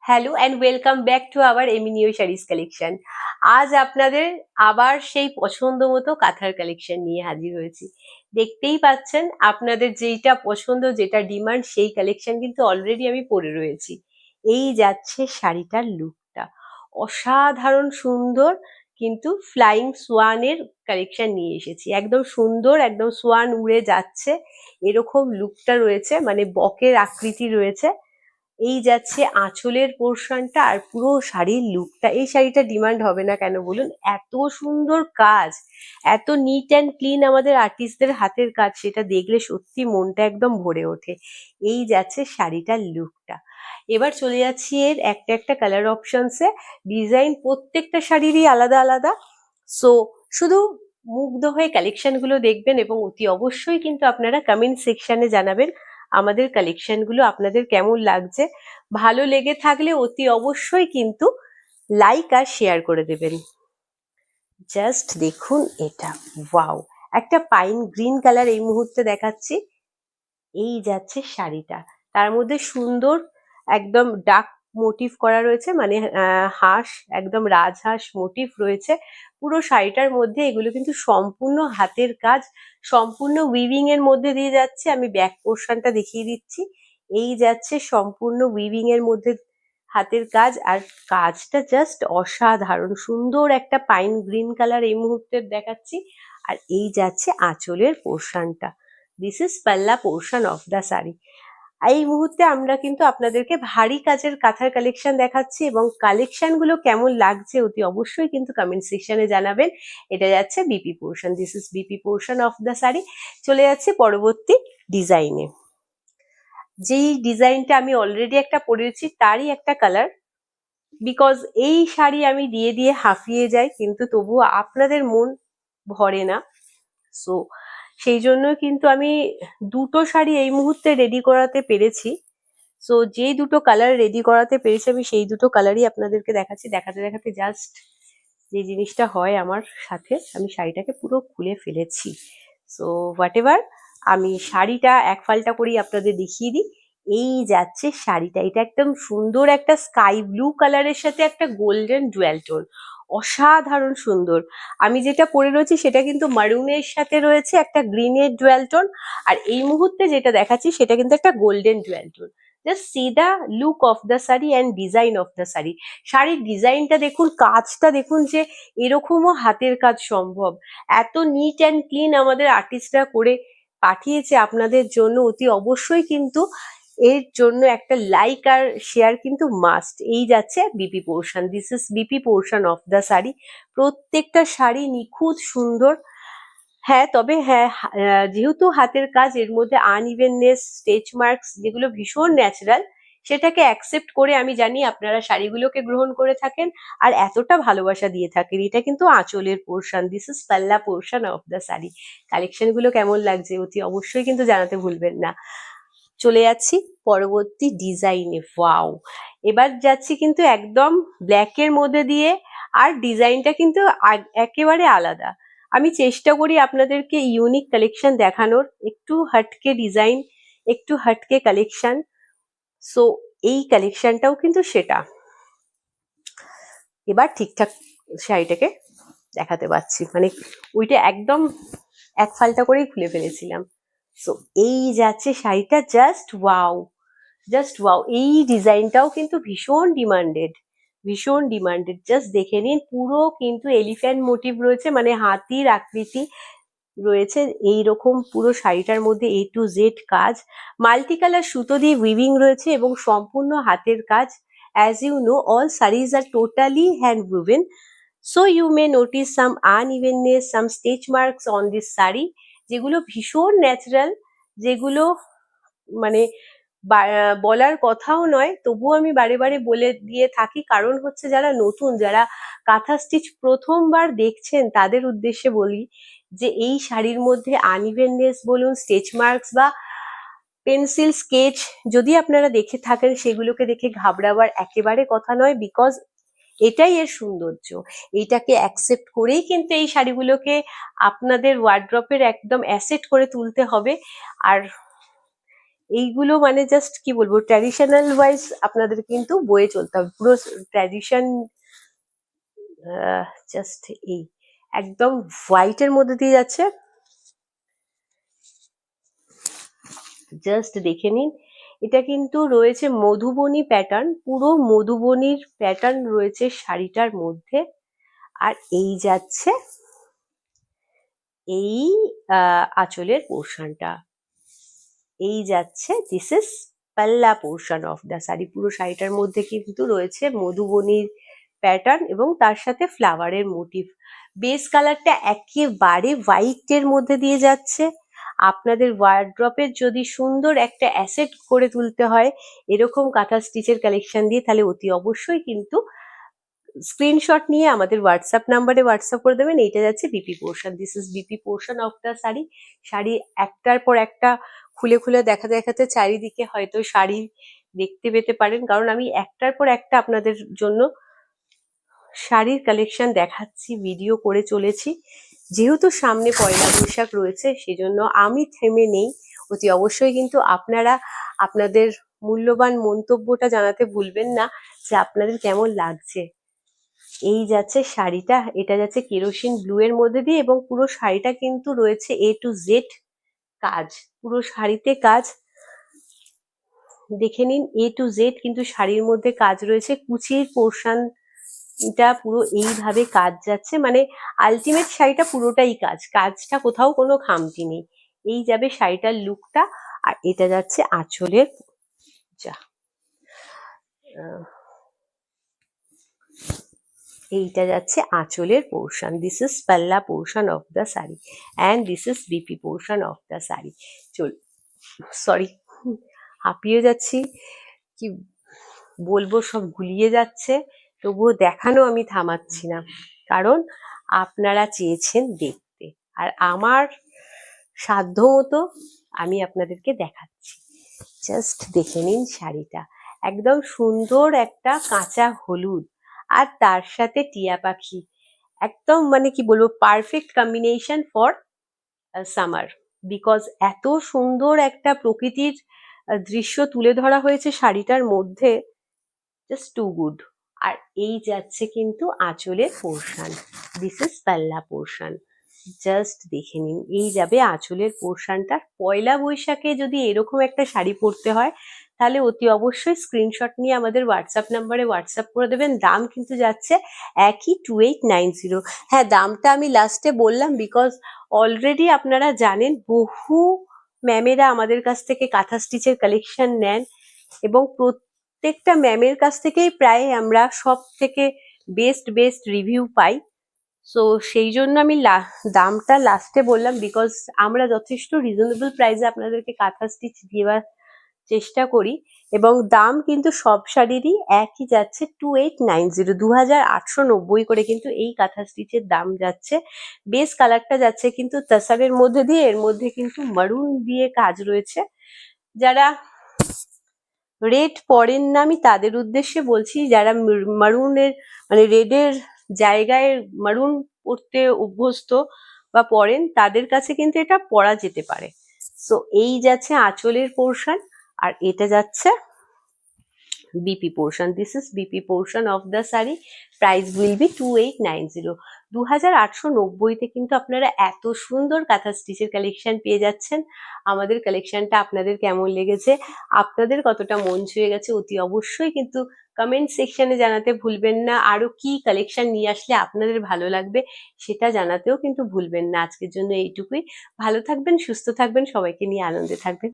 Hello and welcome back to our Eminio saris collection. আজ আপনাদের আবার সেই পছন্দ মতো কাঁথার কালেকশন নিয়ে হাজির হয়েছি। দেখতেই পাচ্ছেন আপনাদের যেইটা পছন্দ, যেটা ডিমান্ড, সেই কালেকশন কিন্তু অলরেডি আমি পরে রয়েছি। এই যাচ্ছে শাড়িটার লুকটা, অসাধারণ সুন্দর। কিন্তু ফ্লাইং সোয়ানের কালেকশন নিয়ে এসেছি, একদম সুন্দর, একদম সোয়ান উড়ে যাচ্ছে এরকম লুকটা রয়েছে, মানে বকের আকৃতি রয়েছে। এই যাচ্ছে আঁচলের পোর্শনটা আর পুরো শাড়ির লুকটা। এই শাড়িটা ডিমান্ড হবে না কেন বলুন? এত সুন্দর কাজ, এত নিট অ্যান্ড ক্লিন আমাদের আর্টিস্টদের হাতের কাজ, সেটা দেখলে সত্যি মনটা একদম ভরে ওঠে। এই যাচ্ছে শাড়িটার লুকটা। এবার চলে যাচ্ছি এর একটা একটা কালার অপশনসে। ডিজাইন প্রত্যেকটা শাড়িরই আলাদা আলাদা। সো শুধু মুগ্ধ হয়ে কালেকশনগুলো দেখবেন এবং অতি অবশ্যই কিন্তু আপনারা কমেন্ট সেকশনে জানাবেন আমাদের কালেকশনগুলো আপনাদের কেমন লাগছে। ভালো লেগে থাকলে অতি অবশ্যই কিন্তু লাইক আর শেয়ার করে দেবেন। জাস্ট দেখুন এটা, ওয়াও! একটা পাইন গ্রিন কালার এই মুহূর্তে দেখাচ্ছি। এই যাচ্ছে শাড়িটা, তার মধ্যে সুন্দর একদম ডার্ক মোটিভ করা রয়েছে, মানে হাঁস, একদম রাজহাঁস মোটিভ রয়েছে পুরো শাড়িটার মধ্যে। এগুলো কিন্তু সম্পূর্ণ হাতের কাজ, সম্পূর্ণ উইভিং এর মধ্যে দিয়ে যাচ্ছে। আমি ব্যাক পোর্শনটা দেখিয়ে দিচ্ছি। এই যাচ্ছে সম্পূর্ণ উইভিং এর মধ্যে হাতের কাজ, আর কাজটা জাস্ট অসাধারণ সুন্দর। একটা পাইন গ্রিন কালার এই মুহূর্তে দেখাচ্ছি। আর এই যাচ্ছে আঁচলের পোর্শনটা। দিস ইজ পাল্লা পোর্শন অফ দ্য শাড়ি। এই মুহূর্তে আমরা কিন্তু আপনাদেরকে ভারী কাজের কাঁথার কালেকশন দেখাচ্ছি, এবং কালেকশন গুলো কেমন লাগছে অতি অবশ্যই কিন্তু কমেন্ট সেকশনে জানাবেন। এটা যাচ্ছে BP portion, this is BP portion of the sari. চলে যাচ্ছে পরবর্তী ডিজাইনে। যেই ডিজাইনটা আমি অলরেডি একটা পরেছি তারই একটা কালার, বিকজ এই শাড়ি আমি দিয়ে দিয়ে হাঁফিয়ে যাই কিন্তু তবুও আপনাদের মন ভরে না। সো সেই জন্য কিন্তু আমি দুটো শাড়ি এই মুহূর্তে রেডি করাতে পেরেছি। সো যেই দুটো কালার রেডি করাতে পেরেছি আমি সেই দুটো কালারই আপনাদেরকে দেখাচ্ছি। দেখাতে দেখাতে জাস্ট যে জিনিসটা হয় আমার সাথে, আমি শাড়িটাকে পুরো খুলে ফেলেছি। সো হোয়াট এভার, আমি শাড়িটা এক ফালটা করেই আপনাদের দেখিয়ে দিই। এই যাচ্ছে শাড়িটা, এটা একদম সুন্দর একটা স্কাই ব্লু কালারের সাথে একটা গোল্ডেন ডুয়াল টোন, অসাধারণ সুন্দর। আমি যেটা পরে রয়েছি সেটা কিন্তু মারুনের সাথে রয়েছে একটা গ্রিনের ডুয়াল টোন, আর এই মুহূর্তে যেটা দেখাচ্ছি সেটা কিন্তু একটা golden dual tone. Just see the look of the sari and design of the sari. শাড়ির ডিজাইনটা দেখুন, কাজটা দেখুন, যে এরকমও হাতের কাজ সম্ভব। এত নিট অ্যান্ড ক্লিন আমাদের আর্টিস্টরা করে পাঠিয়েছে আপনাদের জন্য। অতি অবশ্যই কিন্তু এর জন্য একটা লাইক আর শেয়ার কিন্তু মাস্ট। এই যাচ্ছে BP portion, this is BP portion of the sari. প্রত্যেকটা শাড়ি নিখুঁত সুন্দর। হ্যাঁ, তবে হ্যাঁ, যেহেতু হাতের কাজ, এর মধ্যে আনইভেননেস, স্টেচ মার্কস যেগুলো ভীষণ ন্যাচারাল, সেটাকে অ্যাকসেপ্ট করে আমি জানি আপনারা শাড়িগুলোকে গ্রহণ করে থাকেন আর এতটা ভালোবাসা দিয়ে থাকেন। এটা কিন্তু আঁচলের পোর্শন, দিস ইজ পাল্লা portion of the sari. Collection গুলো কেমন লাগছে অতি অবশ্যই কিন্তু জানাতে ভুলবেন না। চলে যাচ্ছি পরবর্তী ডিজাইনে। ওয়াও! এবার যাচ্ছি কিন্তু একদম ব্ল্যাকের মধ্যে দিয়ে, আর ডিজাইনটা কিন্তু একেবারে আলাদা। আমি চেষ্টা করি আপনাদেরকে ইউনিক কালেকশন দেখানোর, একটু হটকে ডিজাইন, একটু হটকে কালেকশন। সো এই কালেকশনটাও কিন্তু সেটা। এবার ঠিকঠাক শাড়িটাকে দেখাতে পাচ্ছি, মানে ওইটা একদম এক ফালটা করেই খুলে ফেলেছিলাম। সো এই যাচ্ছে শাড়িটা, জাস্ট ওয়াও, জাস্ট ওয়াও! এই ডিজাইনটাও কিন্তু ভীষণ ডিমান্ডেড, ভীষণ ডিমান্ডেড। জাস্ট দেখে নিন, পুরো কিন্তু এলিফ্যান্ট মোটিভ রয়েছে, মানে হাতির আকৃতি রয়েছে এইরকম পুরো শাড়িটার মধ্যে। এ টু জেড কাজ, মাল্টি কালার সুতো দিয়ে উইভিং রয়েছে এবং সম্পূর্ণ হাতের কাজ। As you know, all saris are totally hand woven, so you may notice some unevenness, some stitch marks on this sari, যেগুলো ভীষণ ন্যাচারাল, যেগুলো মানে বলার কথাও নয়, তবুও আমি বারে বারে বলে দিয়ে থাকি। কারণ হচ্ছে যারা নতুন, যারা কাঁথা স্টিচ প্রথমবার দেখছেন, তাদের উদ্দেশ্যে বলি যে এই শাড়ির মধ্যে আনইভেননেস বলুন, স্টেচ মার্কস বা পেন্সিল স্কেচ যদি আপনারা দেখে থাকেন, সেগুলোকে দেখে ঘাবড়াবার একেবারে কথা নয়, বিকজ এটাই এর সৌন্দর্য। এইটাকে অ্যাকসেপ্ট করেই কিন্তু এই শাড়িগুলোকে আপনাদের ওয়ার্ড্রপের একদম অ্যাসেট করে তুলতে হবে। আর এইগুলো মানে জাস্ট কি বলবো, ট্র্যাডিশনাল ওয়াইজ আপনাদের কিন্তু বয়ে চলতে হবে পুরো ট্র্যাডিশন। জাস্ট এই একদম হোয়াইটের মধ্যে দিয়ে যাচ্ছে, জাস্ট দেখে নিন। এটা কিন্তু রয়েছে মধুবনী প্যাটার্ন, পুরো মধুবনীর প্যাটার্ন রয়েছে শাড়িটার মধ্যে। আর এই যাচ্ছে এই আঁচলের পোর্শনটা, এই যাচ্ছে দিস ইজ পাল্লা পোর্শন অফ দ্য শাড়ি। পুরো শাড়িটার মধ্যে কিন্তু রয়েছে মধুবনীর প্যাটার্ন এবং তার সাথে ফ্লাওয়ারের মোটিভ। বেস কালারটা একেবারে হোয়াইটের মধ্যে দিয়ে যাচ্ছে। আপনাদের ওয়ার্ড্রপের যদি সুন্দর একটা অ্যাসেট করে তুলতে হয় এরকম কাঁথা স্টিচের কালেকশন দিয়ে, তাহলে অতি অবশ্যই কিন্তু স্ক্রিনশট নিয়ে আমাদের হোয়াটসঅ্যাপ নাম্বারে হোয়াটসঅ্যাপ করে দেবেন। এইটা যাচ্ছে BP portion, this is BP portion of the sari. Sari একটার পর একটা খুলে খুলে দেখাতে দেখাতে চারিদিকে হয়তো শাড়ি দেখতে পেতে পারেন, কারণ আমি একটার পর একটা আপনাদের জন্য শাড়ির কালেকশন দেখাচ্ছি, ভিডিও করে চলেছি। যেহেতু সামনে পয়লা বৈশাখ রয়েছে সেজন্য আমি থেমে নেই। অতি অবশ্যই কিন্তু আপনারা আপনাদের মূল্যবান মন্তব্যটা জানাতে ভুলবেন না যে আপনাদের কেমন লাগছে। এই যাচ্ছে শাড়িটা, এটা যাচ্ছে কেরোসিন ব্লু এর মধ্যে দিয়ে, এবং পুরো শাড়িটা কিন্তু রয়েছে A to Z কাজ, পুরো শাড়িতে কাজ দেখে নিন। A to Z কিন্তু শাড়ির মধ্যে কাজ রয়েছে, কুচির পোর্শনটা পুরো এইভাবে কাজ যাচ্ছে, মানে আলটিমেট শাড়িটা পুরোটাই কাজ, কাজটা কোথাও কোনো খামতি নেই। এই যাবে শাড়িটার লুকটা। আর এটা যাচ্ছে আঁচলের, যা এইটা যাচ্ছে আঁচলের পোর্শন, দিস ইজ পাল্লা portion of the sari and this is BP portion of the sari. চল সরি, হাঁপিয়ে যাচ্ছি, কি বলবো সব গুলিয়ে যাচ্ছে, তবুও দেখানো আমি থামাচ্ছি না, কারণ আপনারা চেয়েছেন দেখতে আর আমার সাধ্য মতো আমি আপনাদেরকে দেখাচ্ছি। জাস্ট দেখে নিন শাড়িটা, একদম সুন্দর একটা কাঁচা হলুদ আর তার সাথে টিয়া পাখি, একদম মানে কি বলবো perfect combination for summer. Because এত সুন্দর একটা প্রকৃতির দৃশ্য তুলে ধরা হয়েছে শাড়িটার মধ্যে, জাস্ট টু গুড। আর এই যাচ্ছে কিন্তু আঁচলের পোর্শন, দিস ইজ পাল্লা পোর্শন, জাস্ট দেখে নিন। এই যাবে আঁচলের পোর্শনটা। পয়লা বৈশাখে যদি এরকম একটা শাড়ি পরতে হয় তাহলে অতি অবশ্যই স্ক্রিনশট নিয়ে আমাদের হোয়াটসঅ্যাপ নাম্বারে হোয়াটসঅ্যাপ করে দেবেন। দাম কিন্তু যাচ্ছে একই 2890। হ্যাঁ, দামটা আমি লাস্টে বললাম বিকজ অলরেডি আপনারা জানেন বহু ম্যামেরা আমাদের কাছ থেকে কাঁথা স্টিচের কালেকশন নেন এবং প্রত্যেকটা ম্যামের কাছ থেকেই প্রায় আমরা সব থেকে বেস্ট রিভিউ পাই। সো সেই জন্য আমি দামটা লাস্টে বললাম, বিকজ আমরা যথেষ্ট রিজনেবল প্রাইসে আপনাদেরকে কাঁথা স্টিচ দেওয়ার চেষ্টা করি এবং দাম কিন্তু সব শাড়িরই একই যাচ্ছে 2890, 2890 করে কিন্তু এই কাঁথা স্টিচের দাম যাচ্ছে। বেস কালারটা যাচ্ছে কিন্তু তাসারের মধ্যে দিয়ে, এর মধ্যে কিন্তু মারুন দিয়ে কাজ রয়েছে। যারা রেড পরেন না আমি তাদের উদ্দেশ্যে বলছি, যারা মারুনের মানে রেডের জায়গায় মারুন পরতে অভ্যস্ত বা পরেন তাদের কাছে কিন্তু এটা পরা যেতে পারে। সো এই যাচ্ছে আঁচলের পোর্শন আর এটা যাচ্ছে BP portion, this is BP portion of the sari. Price will be 2890। 2890-তে কিন্তু আপনারা এত সুন্দর কাঁথা স্টিচের কালেকশন পেয়ে যাচ্ছেন। আমাদের কালেকশনটা আপনাদের কেমন লেগেছে, আপনাদের কতটা মন ছুঁয়ে গেছে অতি অবশ্যই কিন্তু কমেন্ট সেকশনে জানাতে ভুলবেন না। আরো কি কালেকশন নিয়ে আসলে আপনাদের ভালো লাগবে সেটা জানাতেও কিন্তু ভুলবেন না। আজকের জন্য এইটুকুই, ভালো থাকবেন, সুস্থ থাকবেন, সবাইকে নিয়ে আনন্দে থাকবেন।